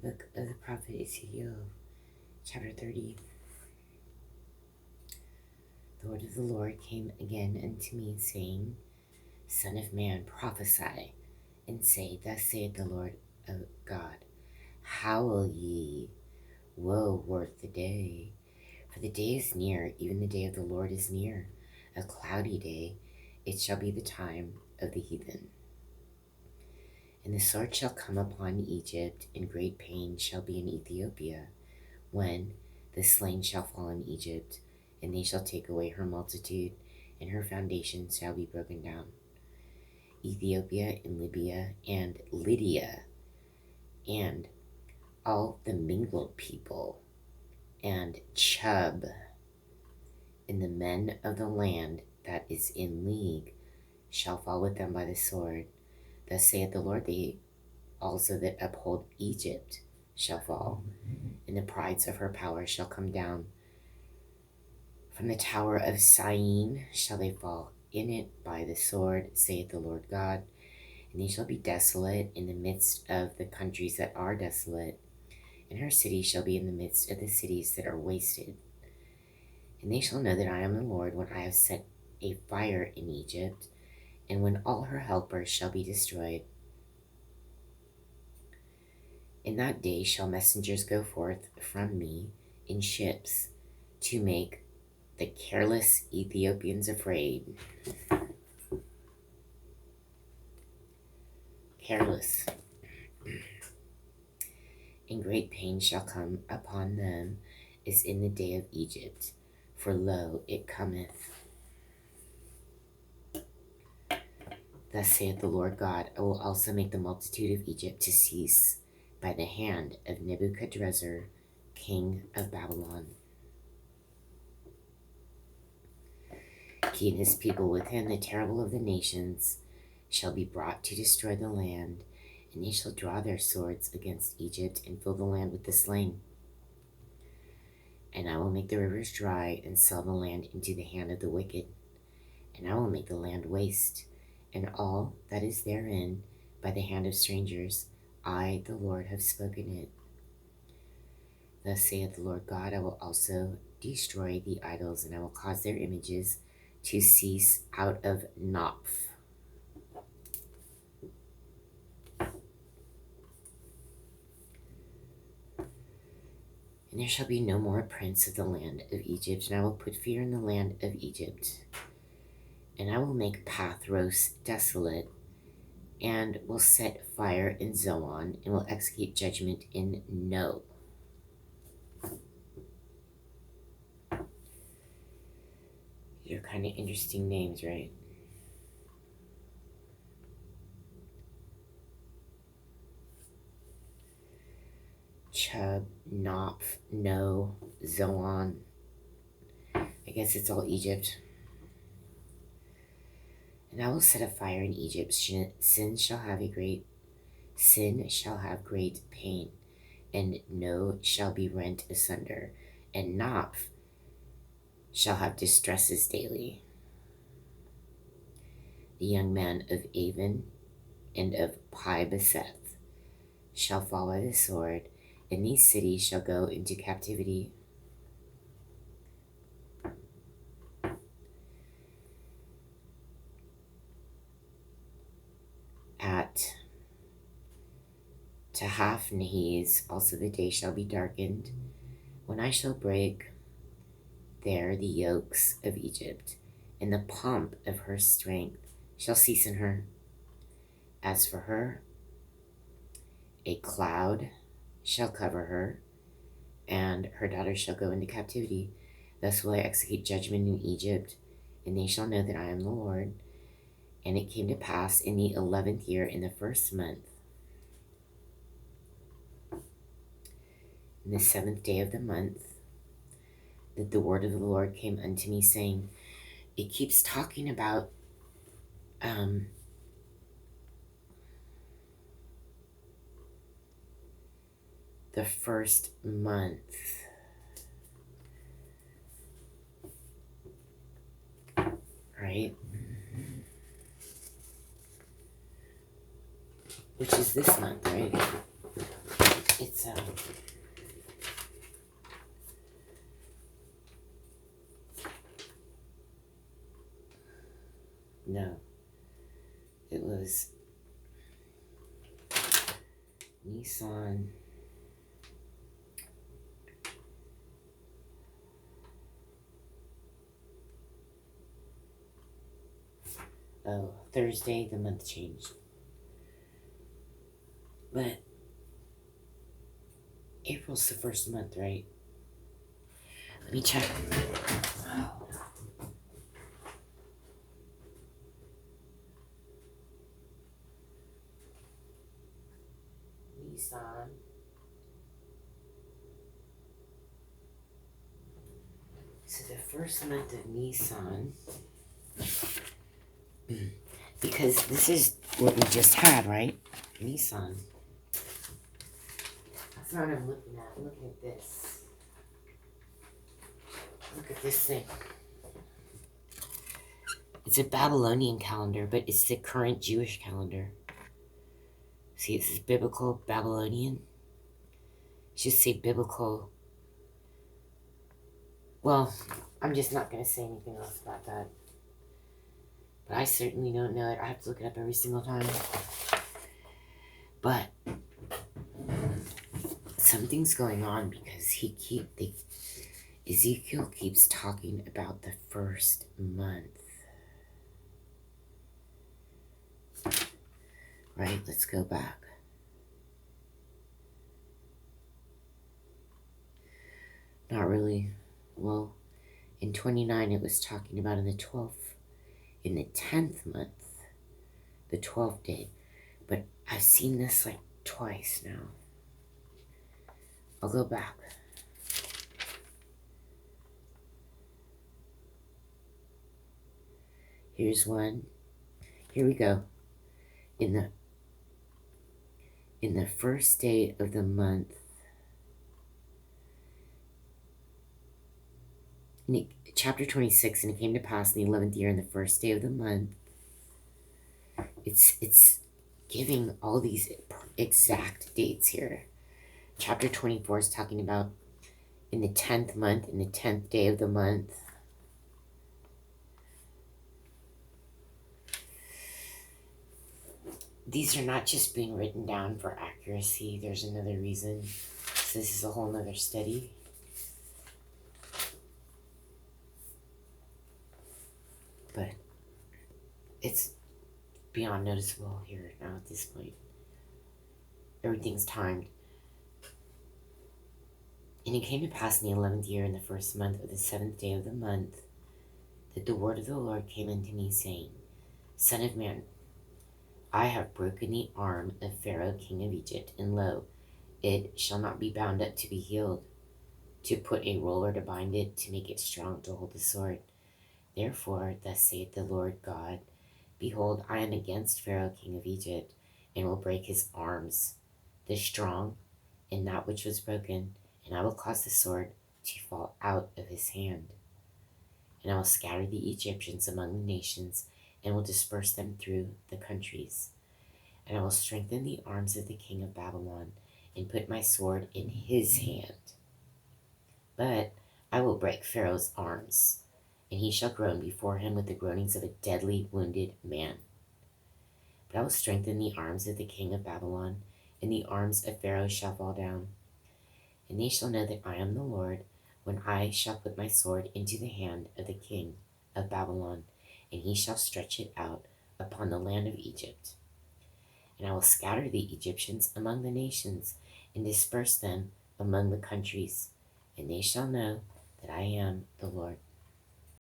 Book of the prophet Ezekiel, chapter 30. The word of the Lord came again unto me, saying, Son of man, prophesy, and say, Thus saith the Lord of God, Howl ye, woe worth the day, for the day is near, even the day of the Lord is near, a cloudy day. It shall be the time of the heathen. And the sword shall come upon Egypt, and great pain shall be in Ethiopia, when the slain shall fall in Egypt, and they shall take away her multitude, and her foundations shall be broken down. Ethiopia and Libya and Lydia, and all the mingled people, and Chub, and the men of the land that is in league, shall fall with them by the sword. Thus saith the Lord, they also that uphold Egypt shall fall, and the prides of her power shall come down. From the tower of Syene shall they fall in it by the sword, saith the Lord God. And they shall be desolate in the midst of the countries that are desolate, and her cities shall be in the midst of the cities that are wasted. And they shall know that I am the Lord when I have set a fire in Egypt, and when all her helpers shall be destroyed. In that day shall messengers go forth from me in ships to make the careless Ethiopians afraid. Careless. And great pain shall come upon them as in the day of Egypt, for lo, it cometh. Thus saith the Lord God, I will also make the multitude of Egypt to cease by the hand of Nebuchadrezzar, king of Babylon. He and his people with him, the terrible of the nations, shall be brought to destroy the land, and they shall draw their swords against Egypt and fill the land with the slain. And I will make the rivers dry and sell the land into the hand of the wicked. And I will make the land waste, and all that is therein by the hand of strangers. I, the Lord, have spoken it. Thus saith the Lord God, I will also destroy the idols, and I will cause their images to cease out of Noph. And there shall be no more prince of the land of Egypt, and I will put fear in the land of Egypt. And I will make Pathros desolate, and will set fire in Zoan, and will execute judgment in No. These are kind of interesting names, right? Chub, Noph, No, Zoan. I guess it's all Egypt. And I will set a fire in Egypt. Sin shall have great pain, and No shall be rent asunder, and Noph shall have distresses daily. The young man of Avon and of Pi Beseth shall fall by the sword, and these cities shall go into captivity. At Tahapnehes also the day shall be darkened, when I shall break there the yokes of Egypt, and the pomp of her strength shall cease in her. As for her, a cloud shall cover her, and her daughters shall go into captivity. Thus will I execute judgment in Egypt, and they shall know that I am the Lord. And it came to pass in the 11th year, in the first month, in the 7th day of the month, that the word of the Lord came unto me, saying, it keeps talking about the first month. Right? Which is this month, right? It's So, no, it was Nissan. Oh, Thursday, the month changed. But April's the first month, right? Let me check. Nissan. So the first month of Nissan, because this is what we just had, right? Nissan. That's not what I'm looking at. I'm looking at this. Look at this thing. It's a Babylonian calendar, but it's the current Jewish calendar. See, it says biblical Babylonian. It should say biblical. Well, I'm just not going to say anything else about that. But I certainly don't know it. I have to look it up every single time. But something's going on because Ezekiel keeps talking about the first month. Right, let's go back. Not really. Well, in 29 it was talking about in the 10th month, the 12th day. But I've seen this like twice now. I'll go back. Here's one. Here we go. In the first day of the month, chapter 26, and it came to pass in the 11th year, in the first day of the month. It's giving all these exact dates here. Chapter 24 is talking about in the 10th month, in the 10th day of the month. These are not just being written down for accuracy. There's another reason. So this is a whole nother study. But it's beyond noticeable here now at this point. Everything's timed. And it came to pass in the 11th year, in the first month of the 7th day of the month, that the word of the Lord came unto me, saying, Son of man, I have broken the arm of Pharaoh king of Egypt, and lo, it shall not be bound up to be healed, to put a roller to bind it, to make it strong to hold the sword. Therefore, thus saith the Lord God, Behold, I am against Pharaoh king of Egypt, and will break his arms, the strong, and that which was broken, and I will cause the sword to fall out of his hand. And I will scatter the Egyptians among the nations, and will disperse them through the countries. And I will strengthen the arms of the king of Babylon, and put my sword in his hand. But I will break Pharaoh's arms, and he shall groan before him with the groanings of a deadly wounded man. But I will strengthen the arms of the king of Babylon, and the arms of Pharaoh shall fall down. And they shall know that I am the Lord, when I shall put my sword into the hand of the king of Babylon, and he shall stretch it out upon the land of Egypt. And I will scatter the Egyptians among the nations, and disperse them among the countries, and they shall know that I am the Lord.